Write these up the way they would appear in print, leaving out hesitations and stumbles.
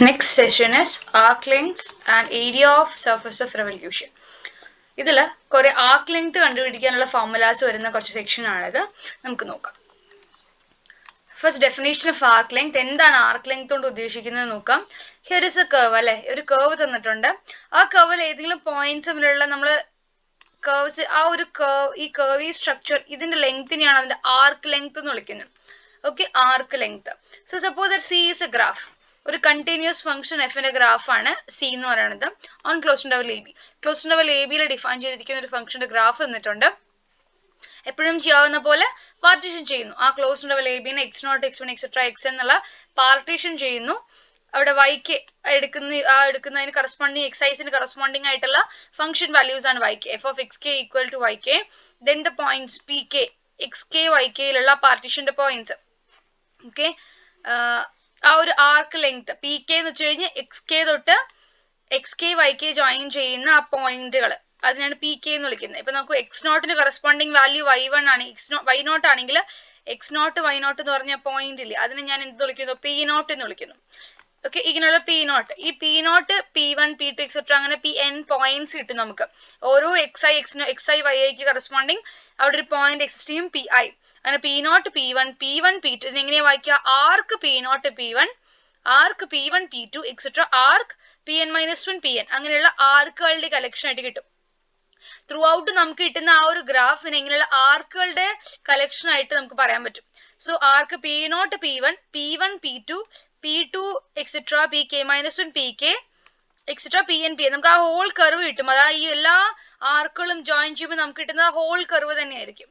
Next session is arc lengths and area of surface of revolution. ഇതിൽ കുറെ arc length കണ്ടുപിടിക്കാനുള്ള formulas വരുന്ന കുറച്ച് സെക്ഷൻ ആണിത്. നമുക്ക് നോക്കാം. First definition of arc length. എന്താണ് arc length കൊണ്ട് ഉദ്ദേശിക്കുന്നത് നോക്കാം. Here is a curve അല്ലേ, ഒരു curve തന്നിട്ടുണ്ട്. ആ curveൽ ഏതെങ്കിലും പോയിന്റ്സ് തമ്മിലുള്ള നമ്മൾ curves ആ ഒരു curve ഈ curvy structure ഇതിന്റെ ലെങ്തിനെയാണ് അതിന്റെ arc length എന്ന് വിളിക്കുന്നത്. Okay, arc length. So suppose that C is a graph. ഒരു കണ്ടിന്യൂസ് ഫംഗ്ഷൻ എഫിന്റെ ഗ്രാഫ് ആണ് സി എന്ന് പറയുന്നത് on close interval A B. Close interval a ബിയിൽ ഡിഫൈൻ ചെയ്തിരിക്കുന്ന ഒരു ഫംഗ്ഷന്റെ ഗ്രാഫ് തന്നിട്ടുണ്ട്. എപ്പോഴും ചെയ്യാവുന്ന പോലെ പാർട്ടീഷൻ ചെയ്യുന്നു. ആ ക്ലോസ് ഇന്റർവൽ എ ബിനെ X naught X one etcetera X എന്നുള്ള പാർട്ടീഷൻ ചെയ്യുന്നു. അവിടെ വൈക്ക് എടുക്കുന്നതിന് കറസ്പോണ്ടിങ് എക്സൈസിന് കറസ്പോണ്ടിങ് ആയിട്ടുള്ള ഫംഗ്ഷൻ വാല്യൂസ് ആണ് വൈക്ക്. F of X K equal to Y K. Then the points P K X K Y കെയിലുള്ള പാർട്ടീഷന്റെ പോയിന്റ്സ്. ഓക്കെ, ആ ഒരു ആർക്ക് ലെങ്ത് പി കെ എന്ന് വെച്ച് കഴിഞ്ഞാൽ എക്സ് കെ തൊട്ട് X K Y K join ചെയ്യുന്ന ആ പോയിന്റുകൾ, അതിനാണ് പി കെ എന്ന് വിളിക്കുന്നത്. ഇപ്പൊ നമുക്ക് എക്സ് നോട്ടിന് കറസ്പോണ്ടിങ് വാല്യൂ വൈ വൺ ആണ്, വൈ നോട്ട് ആണെങ്കിൽ എക്സ് നോട്ട് വൈ നോട്ട് എന്ന് പറഞ്ഞ പോയിന്റ് ഇല്ലേ, അതിനെ ഞാൻ എന്ത് വിളിക്കുന്നു, പി നോട്ട് എന്ന് വിളിക്കുന്നു. ഓക്കെ, ഇങ്ങനെയുള്ള പി നോട്ട്, ഈ P naught P one P two etcetera അങ്ങനെ പി എൻ പോയിന്റ്സ് കിട്ടും നമുക്ക്. ഓരോ എക്സ് ഐ വൈ ഐക്ക് കറസ്പോണ്ടിങ് അവിടെ ഒരു പോയിന്റ് എക്സ് ടിയും പി ഐ, അങ്ങനെ P naught P one P two. ഇതിനെങ്ങനെയാ വായിക്കുക, arc P naught P one, arc P one P two etcetera arc P N minus one P N, അങ്ങനെയുള്ള ആർക്കുകളുടെ collection ആയിട്ട് കിട്ടും. ത്രൂ ഔട്ട് നമുക്ക് കിട്ടുന്ന ആ ഒരു ഗ്രാഫിന് ഇങ്ങനെയുള്ള ആർക്കുകളുടെ കളക്ഷൻ ആയിട്ട് നമുക്ക് പറയാൻ പറ്റും. So arc P naught P one P two etcetera P K minus one P k etcetera P n P n, നമുക്ക് ആ ഹോൾ കർവ് കിട്ടും. അതായത് ഈ എല്ലാ ആർക്കുകളും ജോയിൻ ചെയ്യുമ്പോൾ നമുക്ക് കിട്ടുന്ന ഹോൾ കർവ് തന്നെയായിരിക്കും.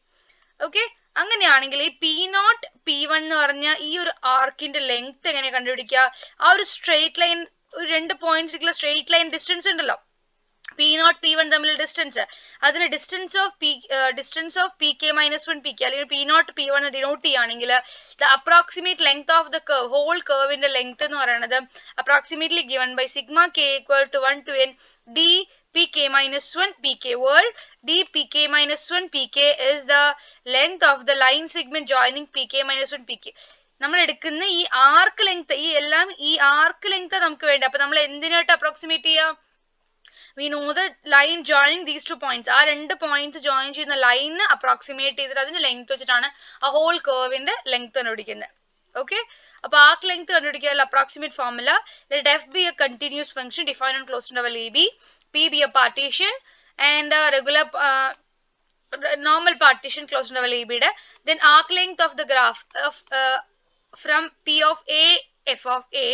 ഓക്കെ, അങ്ങനെയാണെങ്കിൽ ഈ പി നോട്ട് പി വൺ എന്ന് പറഞ്ഞ ഈ ഒരു ആർക്കിന്റെ ലെങ്ത് എങ്ങനെ കണ്ടുപിടിക്കുക, ആ ഒരു സ്ട്രെയിറ്റ് ലൈൻ, ഒരു രണ്ട് പോയിന്റ്സിലേക്കുള്ള സ്ട്രെയിറ്റ് ലൈൻ ഡിസ്റ്റൻസ് ഉണ്ടല്ലോ, പി നോട്ട് പി വൺ തമ്മിലുള്ള ഡിസ്റ്റൻസ്, അതിന് distance of P K minus one P K അല്ലെങ്കിൽ P naught P one denote ചെയ്യുകയാണെങ്കിൽ the approximate length of the curve, whole കർവിന്റെ ലെങ്ത് എന്ന് പറയുന്നത് approximately given by sigma K equal to 1 to n d pk minus 1 pk, where d pk minus 1 pk is the length of the line segment joining pk minus 1 pk. നമ്മൾ എടുക്കുന്ന ഈ arc length, ഈ എല്ലാം ഈ arc length നമുക്ക് വേണ്ട. അപ്പൊ നമ്മൾ എന്തിനായിട്ട് അപ്രോക്സിമേറ്റ് ചെയ്യാം, we know the line joining these two points, ആ രണ്ട് പോയിന്റ്സ് ജോയിൻ ചെയ്യുന്ന ലൈന് അപ്രോക്സിമേറ്റ് ചെയ്തിട്ട് അതിന്റെ ലെങ്ത് വെച്ചിട്ടാണ് ആ ഹോൾ കർവിന്റെ ലെങ്ത് കണ്ടുപിടിക്കുന്നത്. ഓക്കെ, അപ്പൊ ആർക്ക് ലെങ്ത് കണ്ടുപിടിക്കാനുള്ള approximate formula, let f be a continuous function defined on closed interval ab, p be a partition and a regular normal partition closed interval ab ടെ, then arc length of the graph of from p of a f of a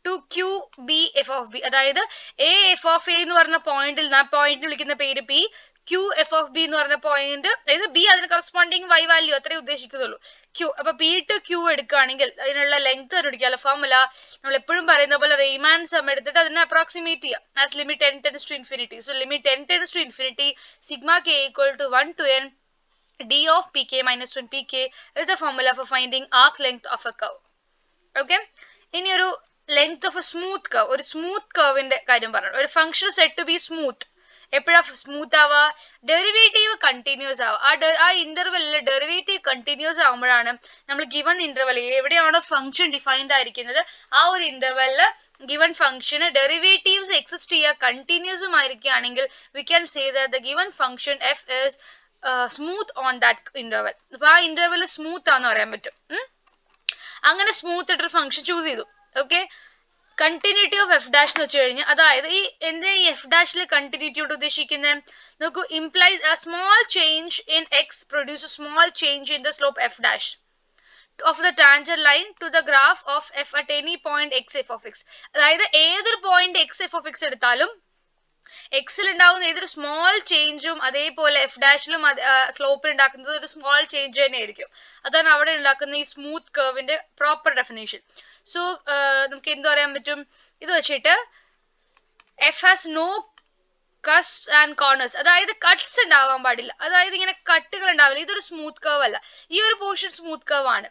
to q b f of b, അതായത് a f of a എന്ന് പറഞ്ഞ പോയിന്റിൽ ആ പോയിന്റിൽ വിളിക്കുന്ന പേര് p, q f of b എന്ന് പറഞ്ഞ പോയിന്റ്, അതായത് b അതിന് കറസ്പോണ്ടിങ് y വാല്യൂ അത്രേ ഉദ്ദേശിക്കുന്നുള്ളൂ. q, അപ്പൊ p to q എടുക്കുകയാണെങ്കിൽ അതിനുള്ള ലെങ്ത് കണ്ടുപിടിക്കാനുള്ള ഫോർമുല നമ്മൾ എപ്പോഴും പറയുന്ന പോലെ റീമാൻ സം എടുത്തിട്ട് അതിനെ അപ്രോക്സിമേറ്റ് ചെയ്യാം. As limit n tends to infinity, so limit n tends to infinity sigma k equal to 1 to n d of pk minus 1 pk is the formula for finding arc length of a curve. Okay, ഇനി ഒരു length of a smooth curve, ഒരു smooth കർവിന്റെ കാര്യം പറഞ്ഞു. ഒരു function set to be smooth, എപ്പോഴാ smooth ആവുക, derivative continuous ആവുക. ആ ഇന്റർവെല്ലിൽ ഡെറിവേറ്റീവ് കണ്ടിന്യൂസ് ആവുമ്പോഴാണ് നമ്മൾ ഗിവൺ ഇന്റർവെൽ എവിടെയാണോ ഫംഗ്ഷൻ ഡിഫൈൻഡ് ആയിരിക്കുന്നത് ആ ഒരു ഇന്റർവെല്ലില് ഗിവൺ ഫംഗ്ഷന് ഡെറിവേറ്റീവ്സ് എക്സിസ്റ്റ് ചെയ്യുക കണ്ടിന്യൂസും ആയിരിക്കുകയാണെങ്കിൽ we can say that the given function F is smooth on that interval. അപ്പൊ ആ ഇന്റർവെൽ സ്മൂത്ത് ആണെന്ന് പറയാൻ പറ്റും. അങ്ങനെ സ്മൂത്ത് ആയിട്ടൊരു ഫംഗ്ഷൻ ചൂസ് ചെയ്തു. Okay, continuity of F dash എന്ന് വെച്ച് കഴിഞ്ഞാൽ, അതായത് ഈ എന്താ ഈ എഫ് ഡാഷിലെ കണ്ടിന്യൂറ്റി കൊണ്ട് ഉദ്ദേശിക്കുന്നത് നോക്കൂ, implies A small change in X produce A small change in the slope F dash of the tangent line to the graph of f at any point x f of x. അതായത് ഏതൊരു point x f of x എടുത്താലും എക്സിൽ ഉണ്ടാകുന്ന ഏതൊരു small ചേഞ്ചും അതേപോലെ F ഡാഷിലും സ്ലോപ്പിൽ ഉണ്ടാക്കുന്നത് ഒരു small change തന്നെ ആയിരിക്കും. അതാണ് അവിടെ ഉണ്ടാക്കുന്ന ഈ സ്മൂത്ത് കർവിന്റെ പ്രോപ്പർ ഡെഫിനേഷൻ. സോ നമുക്ക് എന്ത് പറയാൻ പറ്റും, ഇത് വെച്ചിട്ട് f has no cuts and corners, അതായത് കട്ട്സ് ഉണ്ടാവാൻ പാടില്ല, അതായത് ഇങ്ങനെ കട്ടുകൾ ഉണ്ടാവില്ല. ഇതൊരു സ്മൂത്ത് കർവ് അല്ല, ഈ ഒരു പോർഷൻ സ്മൂത്ത് കർവ് ആണ്.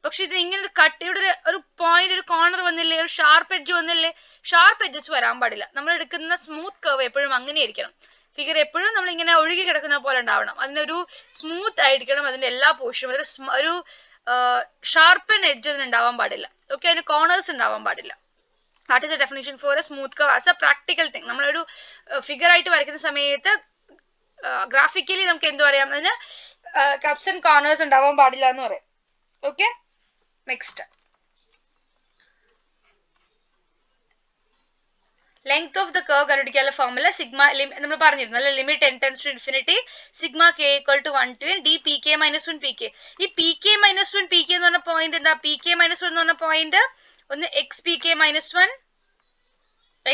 പക്ഷെ ഇതിന് ഇങ്ങനെ ഒരു കട്ട്, ഇവിടെ ഒരു പോയിന്റ്, ഒരു കോർണർ വന്നില്ലേ, ഒരു ഷാർപ്പ് എഡ്ജ് വന്നില്ലേ, ഷാർപ്പ് എഡ്ജസ് വരാൻ പാടില്ല. നമ്മൾ എടുക്കുന്ന സ്മൂത്ത് കർവ് എപ്പോഴും അങ്ങനെ ആയിരിക്കണം. ഫിഗർ എപ്പോഴും നമ്മൾ ഇങ്ങനെ ഒഴുകി കിടക്കുന്ന പോലെ ഉണ്ടാവണം, അതിനൊരു സ്മൂത്ത് ആയിരിക്കണം അതിന്റെ എല്ലാ പോർഷനും. ഒരു ഷാർപ്പൻ എഡ്ജ് അതിന് ഉണ്ടാവാൻ പാടില്ല. ഓക്കെ, അതിന് കോർണേഴ്സ് ഉണ്ടാവാൻ പാടില്ല. That is the definition for a smooth curve as a practical thing. നമ്മളൊരു ഫിഗർ ആയിട്ട് വരയ്ക്കുന്ന സമയത്ത് ഗ്രാഫിക്കലി നമുക്ക് എന്ത് പറയാം, അതിന് കപ്സ് ആൻഡ് കോർണേഴ്സ് ഉണ്ടാവാൻ പാടില്ല എന്ന് പറയാം. Okay, next length of the curve കണ്ടുപിടിക്കാനുള്ള ഫോർമുല സിഗ്മ നമ്മൾ പറഞ്ഞിരുന്നു അല്ലെ, limit n tends to infinity sigma k equal to 1 to n d pk minus 1 pk. ഈ pk minus 1 pk എന്ന് പറഞ്ഞ പോയിന്റ് എന്താ? pk minus 1 എന്ന് പറഞ്ഞ പോയിന്റ് ഒന്ന് xpk minus 1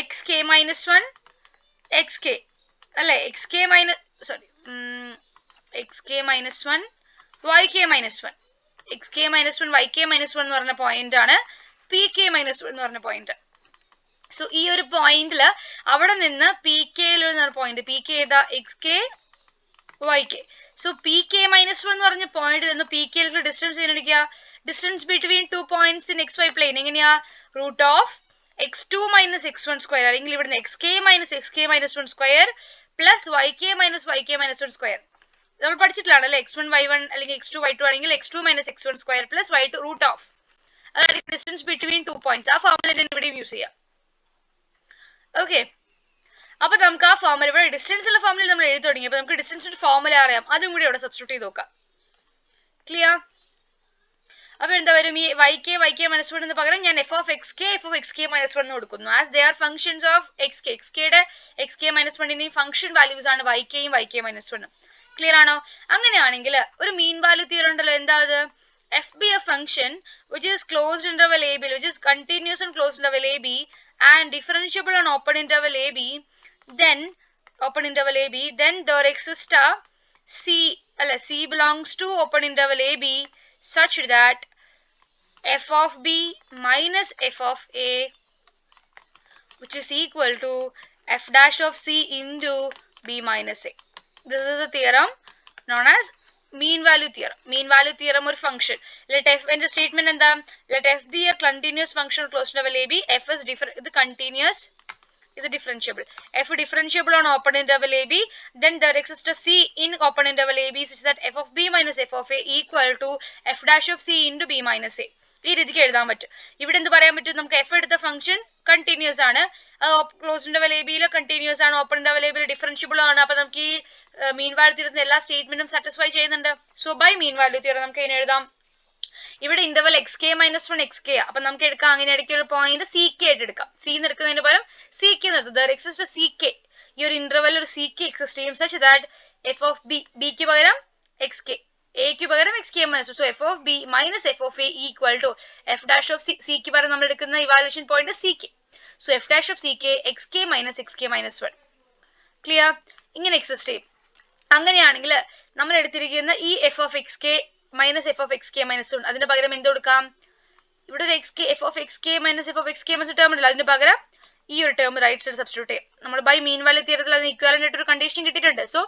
xk minus 1 xk അല്ലെ, xk minus sorry xk minus 1 yk minus 1 xk minus 1 yk minus 1 എന്ന് പറഞ്ഞ പോയിന്റ് ആണ് pk minus 1 എന്ന് പറഞ്ഞ പോയിന്റ്. സോ ഈ ഒരു പോയിന്റില് അവിടെ നിന്ന് പി കെയിൽ പോയിന്റ് പി കെ ഏതാ? X K Y K. So P K minus 1 എന്ന് പറഞ്ഞ പോയിന്റിൽ നിന്ന് പി കെയിലുള്ള ഡിസ്റ്റൻസ് എങ്ങനെയാ? Distance between 2 points in X Y plane എങ്ങനെയാ? Root of x2 minus x1 square, അല്ലെങ്കിൽ ഇവിടുന്ന് X K minus 1 square plus Y K minus 1 square. നമ്മൾ പഠിച്ചിട്ടില്ലാണ് അല്ലെ, x1 y1 അല്ലെങ്കിൽ x2 y2 ആണെങ്കിൽ x2 minus x1 square plus y2 root of, അതായത് distance between 2 points. ആ ഫോർമുല ഇവിടെ യൂസ് ചെയ്യാം. ഓക്കെ, അപ്പൊ നമുക്ക് ആ ഫോർമുല ഇവിടെ ഡിസ്റ്റൻസ് ഉള്ള ഫോർമുല നമ്മൾ എഴുതി തുടങ്ങി. അപ്പൊ നമുക്ക് ഡിസ്റ്റൻസിന്റെ ഫോർമുല അറിയാം, അതും കൂടി ഇവിടെ സബ്സ്റ്റിറ്റ്യൂട്ട് ചെയ്ത് നോക്കാം. ക്ലിയർ? അപ്പൊ എന്താ വരും? ഈ വൈ കെ മൈനസ് 1 പകരം ഞാൻ F of X K minus 1 കൊടുക്കുന്നു. As they are functions of X K minus 1 function values ആണ് വൈ കെ മൈനസ് 1. ക്ലിയർ ആണോ? അങ്ങനെയാണെങ്കിൽ ഒരു മീൻ വാല്യൂ തിയറം ഉണ്ടല്ലോ, എന്താ അത്? f be a function which is closed interval ab, which is continuous on closed interval ab and differentiable on open interval ab, then there exists a c belongs to open interval ab such that f of b minus f of a, which is equal to f dash of c into b minus a. This is a theorem known as mean value theorem or function. Let f and the statement and let f be a continuous function close to interval ab, f is continuous, is differentiable. F differentiable on open interval ab, then there exists a c in open interval ab such that f of b minus f of a equal to f dash of c into b minus a. ഈ രീതിക്ക് എഴുതാൻ പറ്റും. ഇവിടെ എന്ത് പറയാൻ പറ്റും? നമുക്ക് f എടുത്ത ഫംഗ്ഷൻ കണ്ടിന്യൂസ് ആണ്, ക്ലോസ് ഇന്റർവൽ എ ബിയിലെ കണ്ടിന്യൂസ് ആണ്, ഓപ്പൺ ഇന്റർവൽ എ ബിയിൽ ഡിഫറൻഷ്യബിൾ ആണ്. അപ്പൊ നമുക്ക് ഈ മീൻ വാല്യൂ തിയറത്തിന്റെ എല്ലാ സ്റ്റേറ്റ്മെന്റും സാറ്റിസ്ഫൈ ചെയ്യുന്നുണ്ട്. So by mean value theorem നമുക്ക് എങ്ങനെ എഴുതാം? ഇവിടെ interval x K minus 1 x k, അപ്പൊ നമുക്ക് എടുക്കാം അങ്ങനെ ഇടയ്ക്ക് ഒരു പോയിന്റ് സി കെ ആയിട്ട് എടുക്കാം. സി എടുക്കുന്നതിന് പകരം സി കെ നിർത്തും. ദർ എക്സിസ്റ്റ് സി കെ, ഈ ഒരു ഇന്റർവൽ ഒരു സി കെ എക്സിസ്റ്റ് ചെയ്യും such that f of b, ബിക്ക് പകരം എക്സ് കെ, എക്ക് പകരം x K minus. So f of b minus f of a equal to f dash of c, സിക്ക് പകരം നമ്മൾ എടുക്കുന്ന evaluation point c k. So f dash of c k X K minus 1. Clear? ഇങ്ങനെ exist ചെയ്യും. അങ്ങനെയാണെങ്കിൽ നമ്മൾ എടുത്തിരിക്കുന്ന ഈ F of X K minus f of X K minus 1 അതിന് പകരം എന്ത് കൊടുക്കാം? ഇവിടെ ഒരു F of X K minus term ഉണ്ടല്ലോ, അതിന് പകരം ഈ ഒരു ടേം റൈറ്റ് സൈഡ് സബ്സ്റ്റിറ്റ്യൂട്ട് ചെയ്യാം. നമ്മൾ ബൈ മീൻ വാല്യൂ തിയറത്തിൽ അതിന് ഇക്വാലന്റ് ആയിട്ട് ഒരു കണ്ടീഷൻ കിട്ടിയിട്ടുണ്ട്. സോ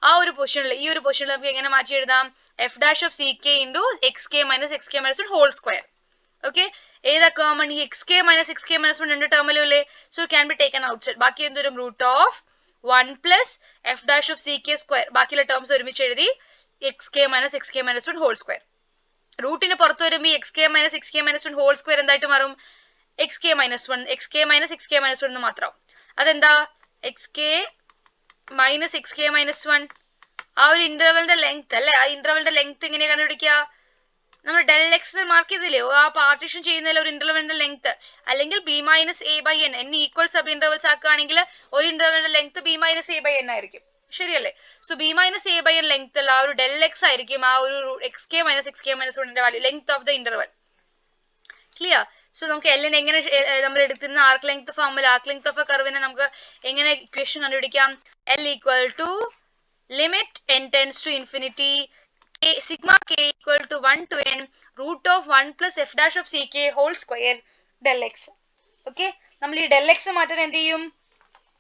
ആ ഒരു പൊസിഷനിൽ നമുക്ക് എങ്ങനെ മാറ്റി എഴുതാം? F dash of c k into x K minus 1 whole square. Okay, ഏതാ കോമൺ? ഈ എക്സ് കെ മൈനസ് 1 രണ്ട് ടേമിലും അല്ലേ? So can be taken outside. ബാക്കി എന്തൊരു root of 1 plus f dash of c k square, ബാക്കിയുള്ള terms ഒരുമിച്ച് എഴുതി x K minus 1 whole square. റൂട്ടിന് പുറത്ത് വരുമ്പോൾ ഈ x K minus 1 whole square എന്തായിട്ട് മാറും? എക്സ് കെ മൈനസ് 1 എന്ന് മാത്രം. അതെന്താ? എക്സ് കെ മൈനസ് 1 ആ ഒരു ഇന്റർവെലിന്റെ ലെങ്ത് അല്ലെ, ആ ഇന്റർവെലിന്റെ ലെങ്ത് എങ്ങനെയാ കണ്ടുപിടിക്കുക? നമ്മൾ ഡെൽ എക്സ് മാർക്ക് ചെയ്തില്ലേ, ആ പാർട്ടീഷൻ ചെയ്യുന്നതിൽ ഒരു ഇന്റർവെലിന്റെ ലെങ്ത്, അല്ലെങ്കിൽ B minus A by N, N equal subintervals ആക്കുകയാണെങ്കിൽ ഒരു ഇന്റർവെലിന്റെ length B minus A by N ആയിരിക്കും. ശരിയല്ലേ? So B minus A by N length ഉള്ള ആ ഒരു ഡെൽ എക്സ് ആയിരിക്കും ആ ഒരു X K minus 1 value, length of the interval. Clear? So നമുക്ക് എല്ലിന് എങ്ങനെ നമ്മൾ എടുത്തിരുന്ന arc length formula, arc length of A കർവിനെ നമുക്ക് എങ്ങനെ ഇക്വേഷൻ കണ്ടുപിടിക്കാം? L equal to limit n tends to infinity sigma k equal to 1 to n root of 1 plus f dash of ck whole square del x. Okay, നമ്മൾ ഈ Dell X മാറ്റാൻ എന്ത് ചെയ്യും?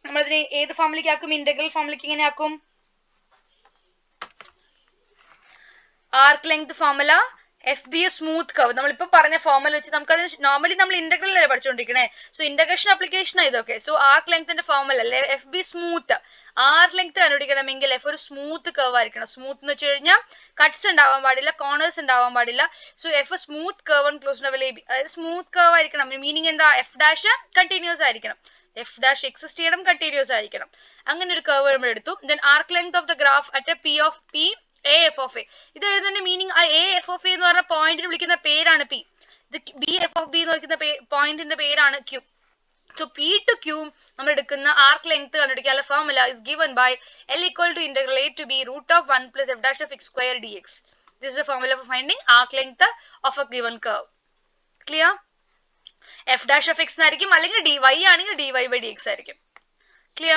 നമ്മളതിനെ ഏത് ഫോമിലേക്ക് ആക്കും? ഇന്റഗ്രൽ ഫോമിലേക്ക് ഇങ്ങനെ ആക്കും. Arc length formula F be a smooth curve നമ്മളിപ്പോ പറഞ്ഞ ഫോർമുല വെച്ച് നമുക്കത് നോർമലി നമ്മൾ ഇന്റഗ്രൽ അല്ലേ പഠിച്ചുകൊണ്ടിരിക്കണേ. സോ ഇന്റഗ്രേഷൻ അപ്ലിക്കേഷൻ ഇതൊക്കെ. സോ ആർക്ക് ലെങ്ത്തിന്റെ ഫോർമുല അല്ലേ F be smooth. Arc length കണ്ടുപിടിക്കണമെങ്കിൽ എഫ് ഒരു സ്മൂത്ത് കർവ് ആയിരിക്കണം. സ്മൂത്ത് എന്ന് വെച്ച് കഴിഞ്ഞാൽ കട്ട്സ് ഉണ്ടാവാൻ പാടില്ല, കോർണേഴ്സ് ഉണ്ടാവാൻ പാടില്ല. So F smooth curve and close ലെവൽ എ ബി, അതായത് സ്മൂത്ത് കർവ് ആയിരിക്കണം. മീനിങ് എന്താ, എഫ് ഡാഷ് കണ്ടിന്യൂസ് ആയിരിക്കണം, എഫ് ഡാഷ് എക്സിസ്റ്റ് ചെയ്യണം, കണ്ടിന്യൂസ് ആയിരിക്കണം. അങ്ങനെ ഒരു കർവ് നമ്മൾ എടുത്തു. Then arc length of the graph at P of P A F of A. ഇത് എഴുതുന്ന മീനിങ് ആ എ എഫ് ഓഫ് എ എന്ന് പറഞ്ഞ പോയിന്റിന് വിളിക്കുന്ന പേരാണ് പി. ഇത് ബി എഫ് ഓഫ് ബി എന്ന് വിളിക്കുന്ന പോയിന്റിന്റെ പേരാണ് Q. So P to Q നമ്മൾ എടുക്കുന്ന ആർക്ക് ലെങ്ത് കണ്ടുപിടിക്കാനുള്ള formula is given by L equal to integral A to B root of 1 plus f dash of x square dx. This is the formula for finding arc length of a given curve. Clear? F dash of x ആയിരിക്കും, അല്ലെങ്കിൽ dy ആണെങ്കിൽ dy by dx ആയിരിക്കും. Clear?